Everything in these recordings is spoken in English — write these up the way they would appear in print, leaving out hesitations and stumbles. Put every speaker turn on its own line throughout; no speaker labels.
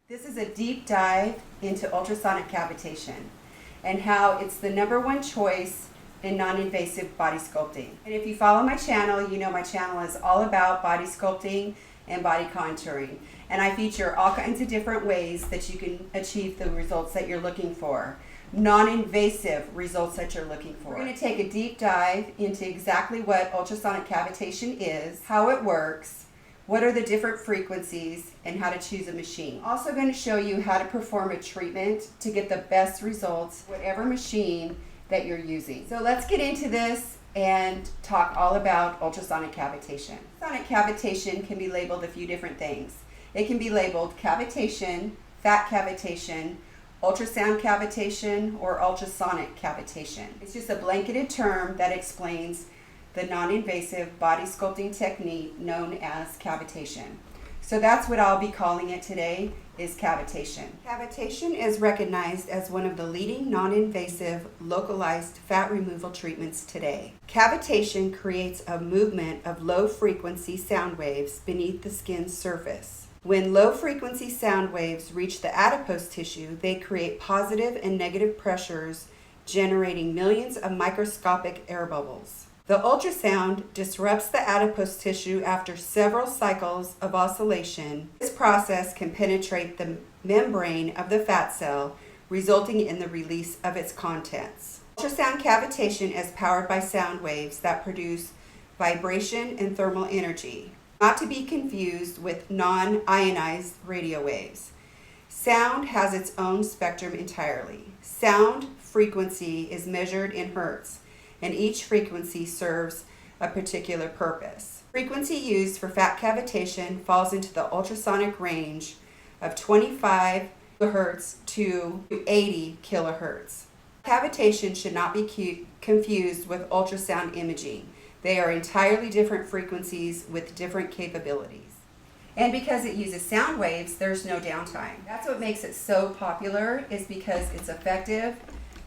This is a deep dive into ultrasonic cavitation and how it's the #1 choice in non-invasive body sculpting. And if you follow my channel, you know my channel is all about body sculpting and body contouring. And I feature all kinds of different ways that you can achieve the results that you're looking for. Non-invasive results that you're looking for. We're going to take a deep dive into exactly what ultrasonic cavitation is, how it works, what are the different frequencies, and how to choose a machine. Also going to show you how to perform a treatment to get the best results, whatever machine that you're using. So let's get into this and talk all about ultrasonic cavitation. Ultrasonic cavitation can be labeled a few different things. It can be labeled cavitation, fat cavitation, ultrasound cavitation, or ultrasonic cavitation. It's just a blanketed term that explains the non-invasive body sculpting technique known as cavitation. So that's what I'll be calling it today, is cavitation. Cavitation is recognized as one of the leading non-invasive localized fat removal treatments today. Cavitation creates a movement of low-frequency sound waves beneath the skin's surface. When low-frequency sound waves reach the adipose tissue, they create positive and negative pressures, generating millions of microscopic air bubbles. The ultrasound disrupts the adipose tissue after several cycles of oscillation. This process can penetrate the membrane of the fat cell, resulting in the release of its contents. Ultrasound cavitation is powered by sound waves that produce vibration and thermal energy, not to be confused with non-ionized radio waves. Sound has its own spectrum entirely. Sound frequency is measured in hertz, and each frequency serves a particular purpose. Frequency used for fat cavitation falls into the ultrasonic range of 25 kHz to 80 kHz. Cavitation should not be confused with ultrasound imaging. They are entirely different frequencies with different capabilities. And because it uses sound waves, there's no downtime. That's what makes it so popular, is because it's effective,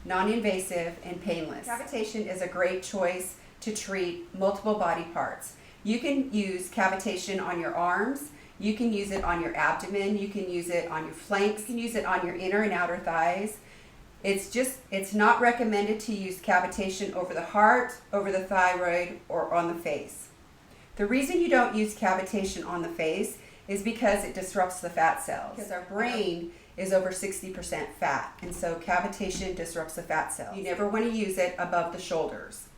non-invasive, and painless. Cavitation is a great choice to treat multiple body parts. You can use cavitation on your arms, you can use it on your abdomen, you can use it on your flanks, you can use it on your inner and outer thighs. It's not recommended to use cavitation over the heart, over the thyroid, or on the face. The reason you don't use cavitation on the face is because it disrupts the fat cells. Because our brain is over 60% fat, and so cavitation disrupts the fat cells. You never want to use it above the shoulders.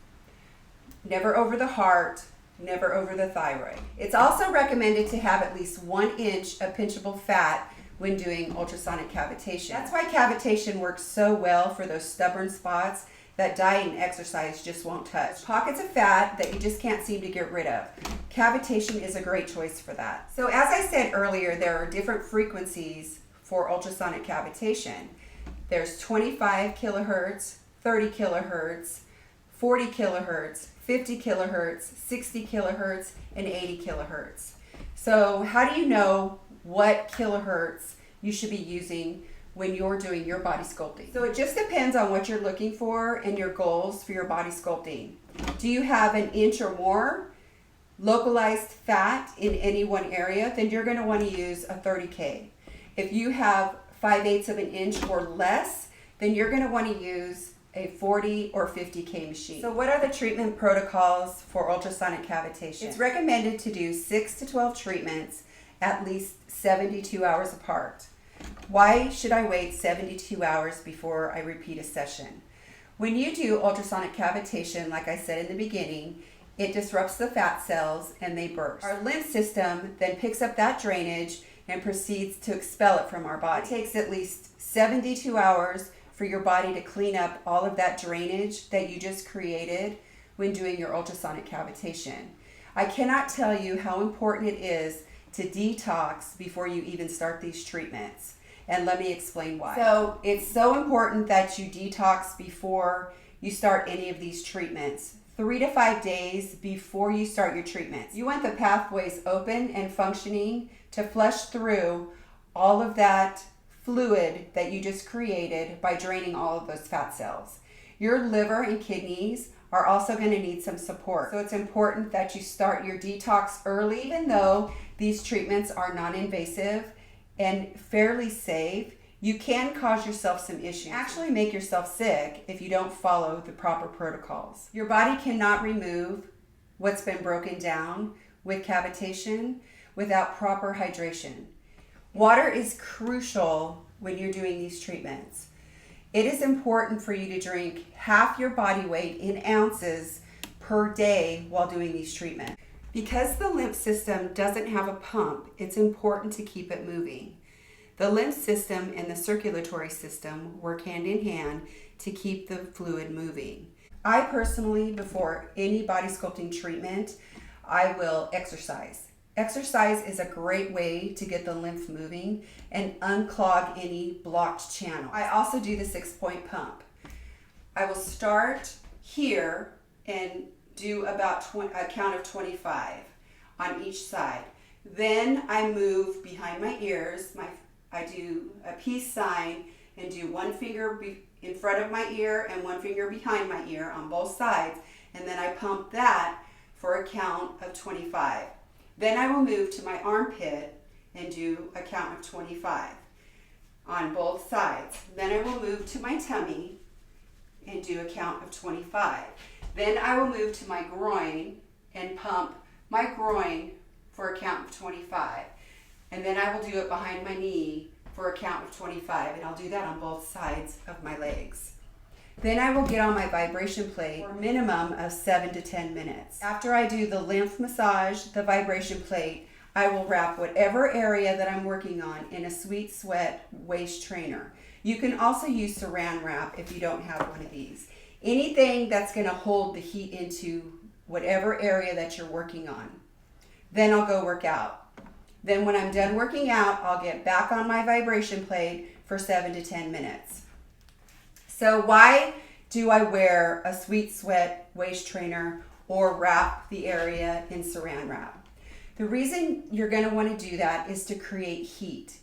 Never over the heart, never over the thyroid. It's also recommended to have at least 1 inch of pinchable fat when doing ultrasonic cavitation. That's why cavitation works so well for those stubborn spots that diet and exercise just won't touch. Pockets of fat that you just can't seem to get rid of. Cavitation is a great choice for that. So as I said earlier, there are different frequencies for ultrasonic cavitation. There's 25 kilohertz, 30 kilohertz, 40 kilohertz, 50 kilohertz, 60 kilohertz, and 80 kilohertz. So how do you know what kilohertz you should be using when you're doing your body sculpting? So it just depends on what you're looking for and your goals for your body sculpting. Do you have 1 inch or more localized fat in any one area? Then you're going to want to use a 30K. If you have 5/8 of an inch or less, then you're going to want to use a 40 or 50K machine. So what are the treatment protocols for ultrasonic cavitation? It's recommended to do 6 to 12 treatments at least 72 hours apart. Why should I wait 72 hours before I repeat a session? When you do ultrasonic cavitation, like I said in the beginning, it disrupts the fat cells and they burst. Our lymph system then picks up that drainage and proceeds to expel it from our body. It takes at least 72 hours for your body to clean up all of that drainage that you just created when doing your ultrasonic cavitation. I cannot tell you how important it is to detox before you even start these treatments. And let me explain why. So it's so important that you detox before you start any of these treatments. 3 to 5 days before you start your treatments. You want the pathways open and functioning to flush through all of that fluid that you just created by draining all of those fat cells. Your liver and kidneys are also going to need some support. So it's important that you start your detox early. Even though these treatments are non-invasive, and fairly safe, you can cause yourself some issues. Actually make yourself sick if you don't follow the proper protocols. Your body cannot remove what's been broken down with cavitation without proper hydration. Water is crucial when you're doing these treatments. It is important for you to drink half your body weight in ounces per day while doing these treatments. Because the lymph system doesn't have a pump, it's important to keep it moving. The lymph system and the circulatory system work hand in hand to keep the fluid moving. I personally, before any body sculpting treatment, I will exercise. Exercise is a great way to get the lymph moving and unclog any blocked channel. I also do the 6-point pump. I will start here and do about a count of 25 on each side. Then I move behind my ears. I do a peace sign and do one finger in front of my ear and one finger behind my ear on both sides. And then I pump that for a count of 25. Then I will move to my armpit and do a count of 25 on both sides. Then I will move to my tummy and do a count of 25. Then I will move to my groin and pump my groin for a count of 25. And then I will do it behind my knee for a count of 25. And I'll do that on both sides of my legs. Then I will get on my vibration plate for a minimum of 7 to 10 minutes. After I do the lymph massage, the vibration plate, I will wrap whatever area that I'm working on in a sweet sweat waist trainer. You can also use saran wrap if you don't have one of these. Anything that's going to hold the heat into whatever area that you're working on. Then I'll go work out. Then when I'm done working out, I'll get back on my vibration plate for 7 to 10 minutes. So why do I wear a sweet sweat waist trainer or wrap the area in saran wrap? The reason you're going to want to do that is to create heat.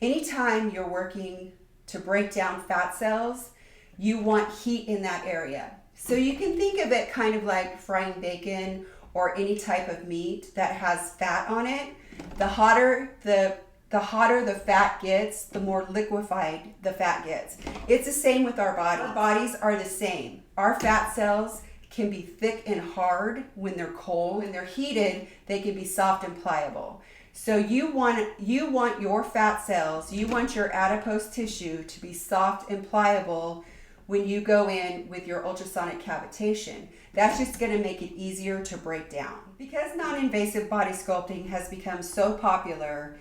Anytime you're working to break down fat cells, you want heat in that area. So you can think of it kind of like frying bacon or any type of meat that has fat on it. The hotter the fat gets, the more liquefied the fat gets. It's the same with our bodies. Our bodies are the same. Our fat cells can be thick and hard when they're cold. When they're heated, they can be soft and pliable. So you want your fat cells, you want your adipose tissue to be soft and pliable when you go in with your ultrasonic cavitation. That's just going to make it easier to break down. Because non-invasive body sculpting has become so popular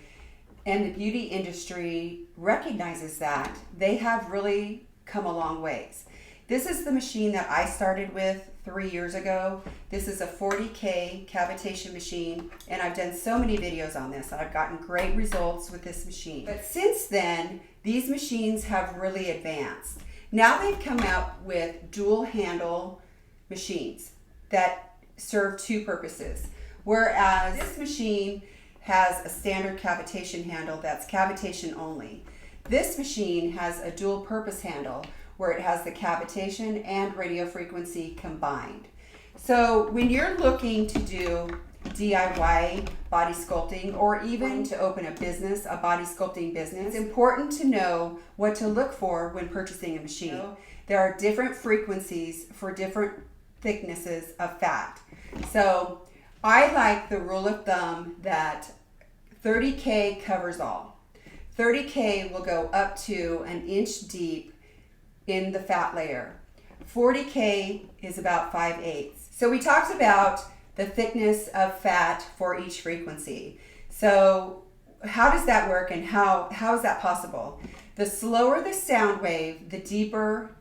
and the beauty industry recognizes that, they have really come a long ways. This is the machine that I started with 3 years ago. This is a 40K cavitation machine, and I've done so many videos on this, and I've gotten great results with this machine. But since then, these machines have really advanced. Now they've come out with dual handle machines that serve two purposes. Whereas this machine has a standard cavitation handle that's cavitation only. This machine has a dual purpose handle where it has the cavitation and radio frequency combined. So when you're looking to do DIY body sculpting or even to open a business, a body sculpting business, it's important to know what to look for when purchasing a machine. There are different frequencies for different thicknesses of fat. So I like the rule of thumb that 30K covers all. 30K will go up to an inch deep in the fat layer. 40K is about 5/8. So we talked about the thickness of fat for each frequency. So how does that work and how is that possible? The slower the sound wave, the deeper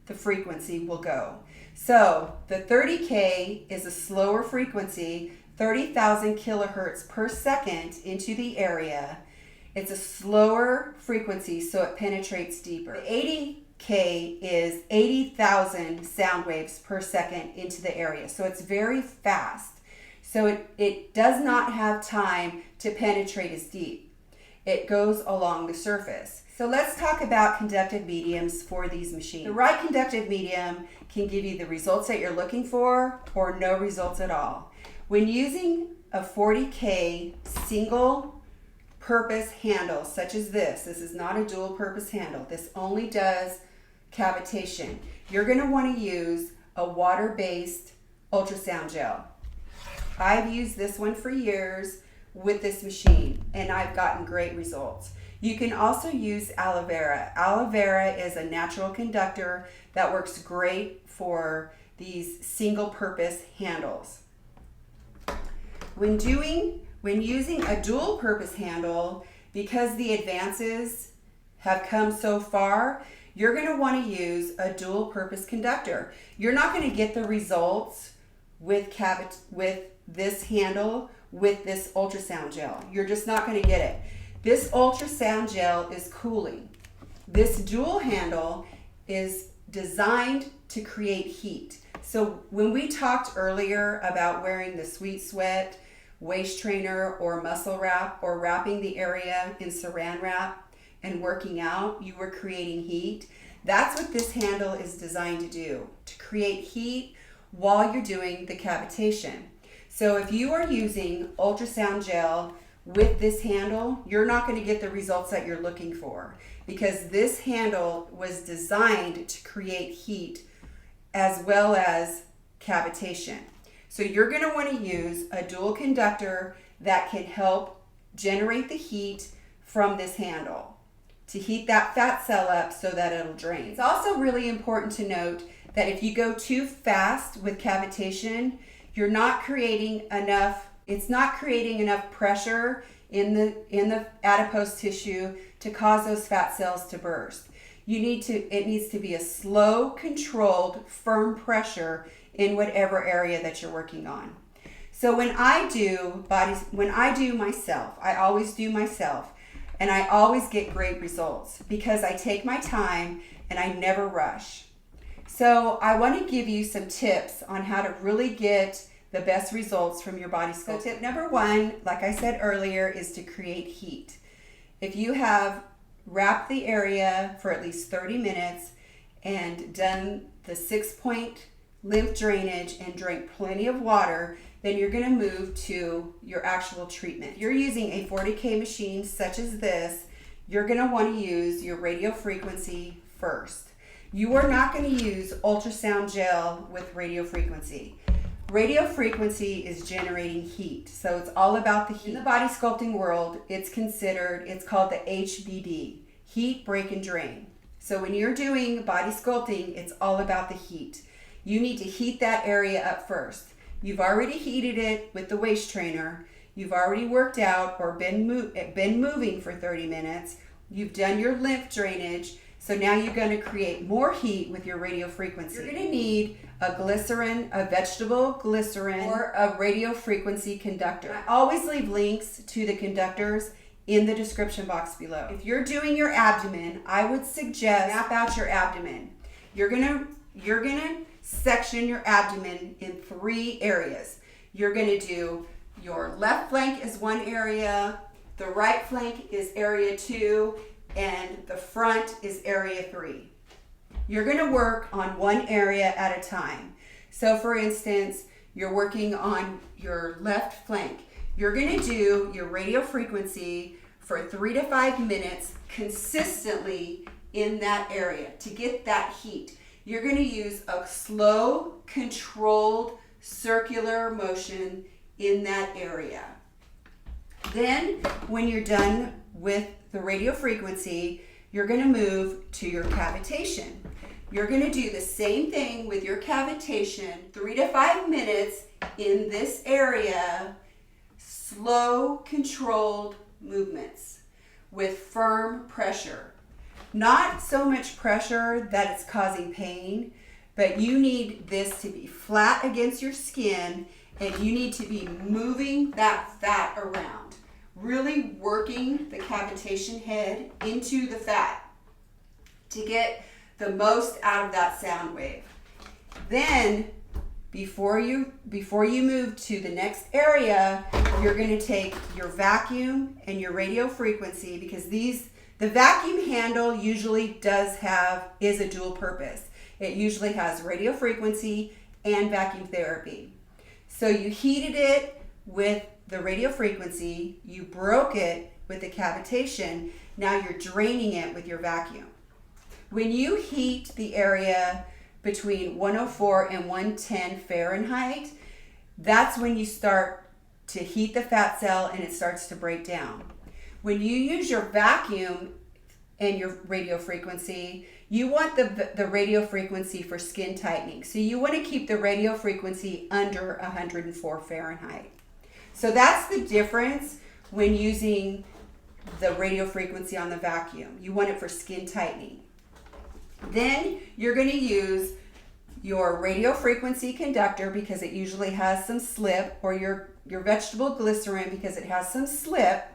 the frequency will go. So the 30K is a slower frequency, 30,000 kilohertz per second into the area. It's a slower frequency, so it penetrates deeper. The 80K is 80,000 sound waves per second into the area. So it's very fast. So it does not have time to penetrate as deep. It goes along the surface. So let's talk about conductive mediums for these machines. The right conductive medium can give you the results that you're looking for or no results at all. When using a 40K single purpose handle, such as this. This is not a dual purpose handle. This only does cavitation. You're going to want to use a water-based ultrasound gel. I've used this one for years with this machine, and I've gotten great results. You can also use aloe vera. Aloe vera is a natural conductor that works great for these single-purpose handles. When using a dual-purpose handle, because the advances have come so far, you're going to want to use a dual-purpose conductor. You're not going to get the results with this handle with this ultrasound gel. You're just not going to get it. This ultrasound gel is cooling. This dual handle is designed to create heat. So when we talked earlier about wearing the sweet sweat, waist trainer, or muscle wrap, or wrapping the area in saran wrap and working out, you were creating heat. That's what this handle is designed to do, to create heat while you're doing the cavitation. So if you are using ultrasound gel with this handle, you're not going to get the results that you're looking for, because this handle was designed to create heat as well as cavitation. So you're going to want to use a dual conductor that can help generate the heat from this handle to heat that fat cell up so that it'll drain. It's also really important to note that if you go too fast with cavitation, you're not creating enough, it's not creating enough pressure in the adipose tissue to cause those fat cells to burst. It needs to be a slow, controlled, firm pressure in whatever area that you're working on. So when I do myself, I always do myself, and I always get great results because I take my time and I never rush. So I want to give you some tips on how to really get the best results from your body sculpt. So tip number one, like I said earlier, is to create heat. If you have wrapped the area for at least 30 minutes and done the 6-point lymph drainage and drank plenty of water, then you're going to move to your actual treatment. If you're using a 40K machine such as this, you're going to want to use your radio frequency first. You are not going to use ultrasound gel with radio frequency. Radio frequency is generating heat, so it's all about the heat. In the body sculpting world, it's called the HBD, heat, break, and drain. So when you're doing body sculpting, it's all about the heat. You need to heat that area up first. You've already heated it with the waist trainer. You've already worked out or been moving for 30 minutes. You've done your lymph drainage. So now you're going to create more heat with your radio frequency. You're going to need a vegetable glycerin, or a radio frequency conductor. I always leave links to the conductors in the description box below. If you're doing your abdomen, I would suggest map out your abdomen. You're gonna section your abdomen in 3 areas. You're gonna do your left flank is one area, the right flank is area 2, and the front is area 3. You're going to work on one area at a time. So for instance, you're working on your left flank. You're going to do your radio frequency for 3 to 5 minutes consistently in that area to get that heat. You're going to use a slow, controlled, circular motion in that area. Then when you're done with the radio frequency, you're going to move to your cavitation. You're going to do the same thing with your cavitation, 3 to 5 minutes in this area, slow, controlled movements with firm pressure. Not so much pressure that it's causing pain, but you need this to be flat against your skin, and you need to be moving that fat around. Really working the cavitation head into the fat to get the most out of that sound wave. Then, before you move to the next area, you're going to take your vacuum and your radio frequency, because the vacuum handle usually is a dual purpose. It usually has radio frequency and vacuum therapy. So you heated it with the radio frequency, you broke it, with the cavitation, now you're draining it with your vacuum. When you heat the area between 104 and 110 Fahrenheit, that's when you start to heat the fat cell and it starts to break down. When you use your vacuum and your radio frequency, you want the radio frequency for skin tightening. So you want to keep the radio frequency under 104 Fahrenheit. So that's the difference when using the radio frequency on the vacuum. You want it for skin tightening. Then you're going to use your radio frequency conductor because it usually has some slip, or your vegetable glycerin because it has some slip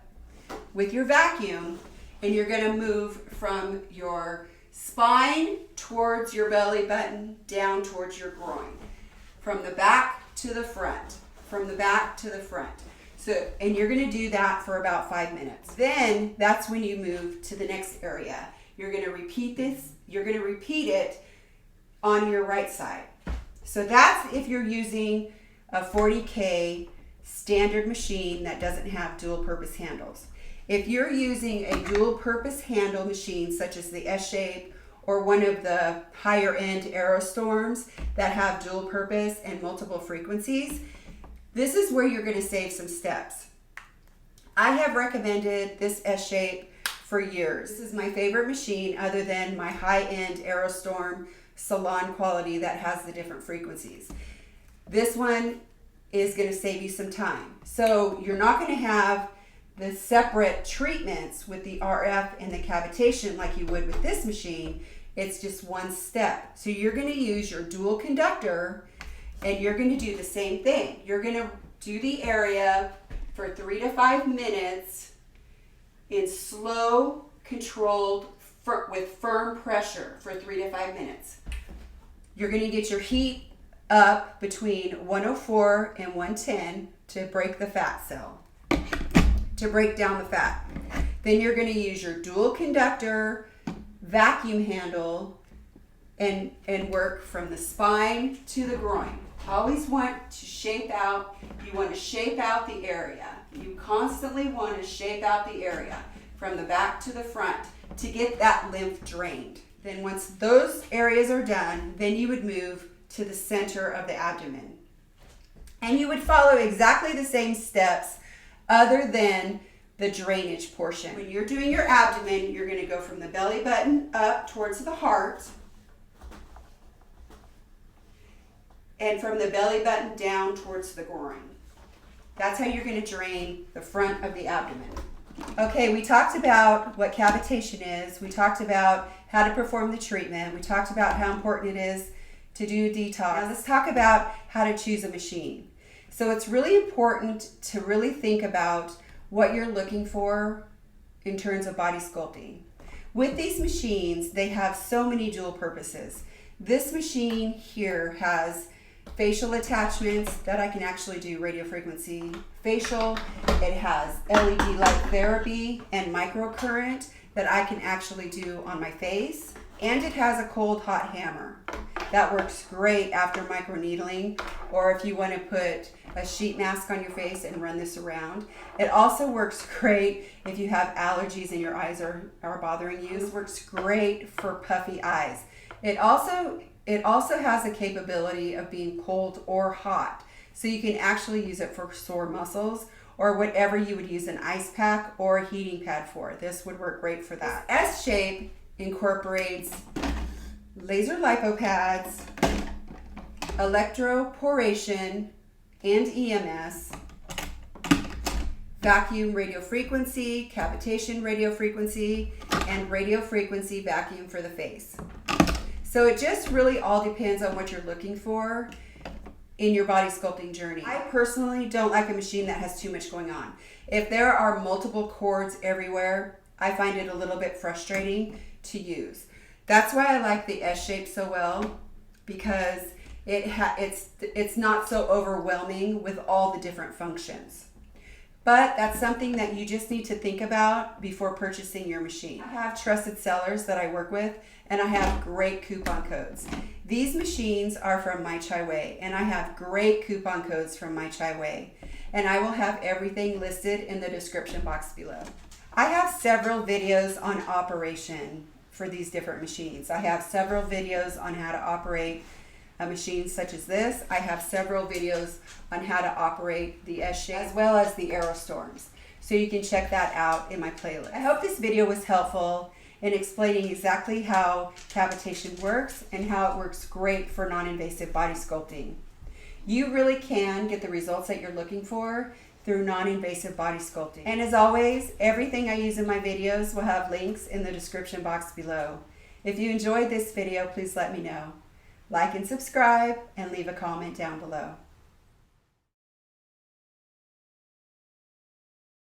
with your vacuum, and you're going to move from your spine towards your belly button down towards your groin, from the back to the front, from the back to the front. So, and you're going to do that for about 5 minutes. Then that's when you move to the next area. You're going to repeat this. You're going to repeat it on your right side. So that's if you're using a 40K standard machine that doesn't have dual purpose handles. If you're using a dual purpose handle machine such as the S-Shape or one of the higher end Aerostorms that have dual purpose and multiple frequencies, this is where you're going to save some steps. I have recommended this S-Shape for years. This is my favorite machine other than my high-end Aerostorm salon quality that has the different frequencies. This one is going to save you some time. So you're not going to have the separate treatments with the RF and the cavitation like you would with this machine. It's just one step. So you're going to use your dual conductor and you're going to do the same thing. You're going to do the area for 3 to 5 minutes in slow, controlled, with firm pressure for 3 to 5 minutes. You're going to get your heat up between 104 and 110 to break the fat cell, to break down the fat. Then you're going to use your dual conductor vacuum handle and work from the spine to the groin. Always want to shape out, you want to shape out the area. You constantly want to shape out the area from the back to the front to get that lymph drained. Then once those areas are done, then you would move to the center of the abdomen. And you would follow exactly the same steps other than the drainage portion. When you're doing your abdomen, you're going to go from the belly button up towards the heart, and from the belly button down towards the groin. That's how you're going to drain the front of the abdomen. Okay, we talked about what cavitation is. We talked about how to perform the treatment. We talked about how important it is to do detox. Now let's talk about how to choose a machine. So it's really important to really think about what you're looking for in terms of body sculpting. With these machines, they have so many dual purposes. This machine here has facial attachments that I can actually do radiofrequency facial. It has LED light therapy and microcurrent that I can actually do on my face. And it has a cold hot hammer. That works great after microneedling, or if you want to put a sheet mask on your face and run this around. It also works great if you have allergies and your eyes are bothering you. It works great for puffy eyes. It also has a capability of being cold or hot. So you can actually use it for sore muscles or whatever you would use an ice pack or a heating pad for. This would work great for that. S-Shape incorporates laser lipo pads, electroporation and EMS, vacuum radiofrequency, cavitation radiofrequency, and radiofrequency vacuum for the face. So it just really all depends on what you're looking for in your body sculpting journey. I personally don't like a machine that has too much going on. If there are multiple cords everywhere, I find it a little bit frustrating to use. That's why I like the S-Shape so well, because it's not so overwhelming with all the different functions. But that's something that you just need to think about before purchasing your machine. I have trusted sellers that I work with, and I have great coupon codes. These machines are from MyChway, and I have great coupon codes from MyChway. And I will have everything listed in the description box below. I have several videos on operation for these different machines. I have several videos on how to operate a machine such as this. I have several videos on how to operate the S-shape as well as the Aerostorms. So you can check that out in my playlist. I hope this video was helpful in explaining exactly how cavitation works and how it works great for non-invasive body sculpting. You really can get the results that you're looking for through non-invasive body sculpting. And as always, everything I use in my videos will have links in the description box below. If you enjoyed this video, please let me know. Like and subscribe and leave a comment down below.